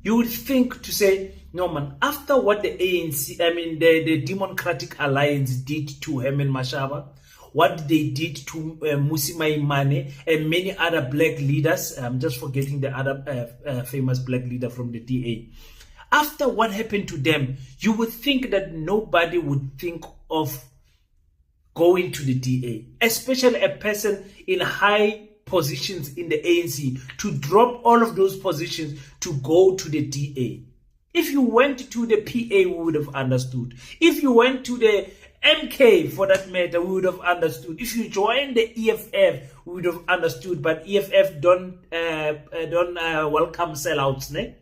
You would think to say, no man, after what the ANC, the Democratic Alliance did to Herman Mashaba, what they did to Musi Maimane and many other black leaders, I'm just forgetting the other famous black leader from the DA. After what happened to them, you would think that nobody would think of going to the DA, especially a person in high positions in the ANC, to drop all of those positions to go to the DA. If you went to the PA, we would have understood. If you went to the MK, for that matter, we would have understood. If you joined the EFF, we would have understood. But EFF don't welcome sellouts, ne?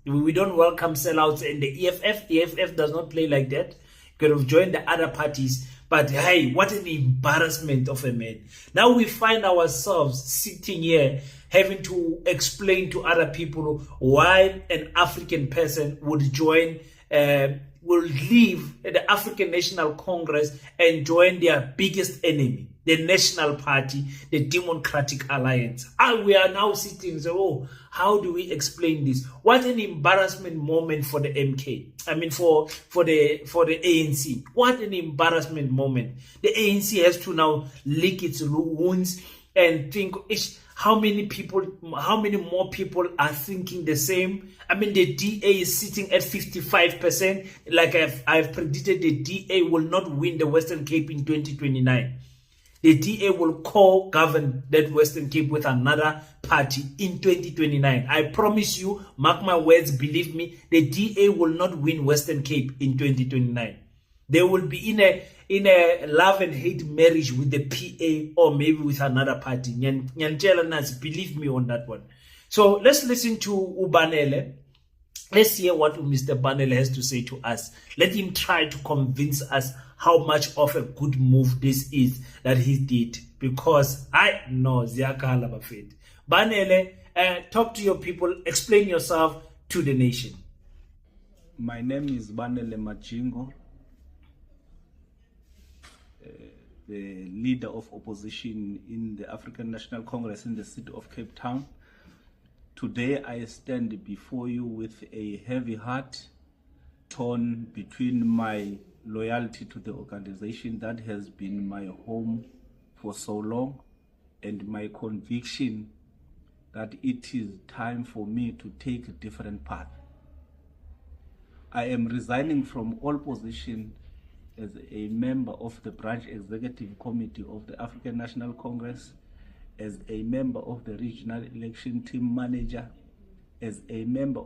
We don't welcome sellouts in the EFF. EFF does not play like that. You could have joined the other parties. But hey, what an embarrassment of a man. Now we find ourselves sitting here having to explain to other people why an African person would join, will leave the African National Congress and join their biggest enemy, the National Party, the Democratic Alliance. We are now sitting and say, oh, how do we explain this? What an embarrassment moment for the MK. For the ANC. What an embarrassment moment. The ANC has to now lick its wounds and think, how many more people are thinking the same? The DA is sitting at 55%. Like I've predicted, the DA will not win the Western Cape in 2029. The DA will co-govern that Western Cape with another party in 2029. I promise you, mark my words, believe me, the DA will not win Western Cape in 2029. They will be in a love and hate marriage with the PA or maybe with another party. Believe me on that one. So let's listen to Ubanele. Let's hear what Mr. Banele has to say to us. Let him try to convince us how much of a good move this is that he did. Because I know Ziakala Bafet. Banele, talk to your people, explain yourself to the nation. My name is Banele Majingo, the leader of opposition in the African National Congress in the city of Cape Town. Today I stand before you with a heavy heart, torn between my loyalty to the organization that has been my home for so long and my conviction that it is time for me to take a different path. I am resigning from all position as a member of the branch executive committee of the African National Congress, as a member of the regional election team manager, as a member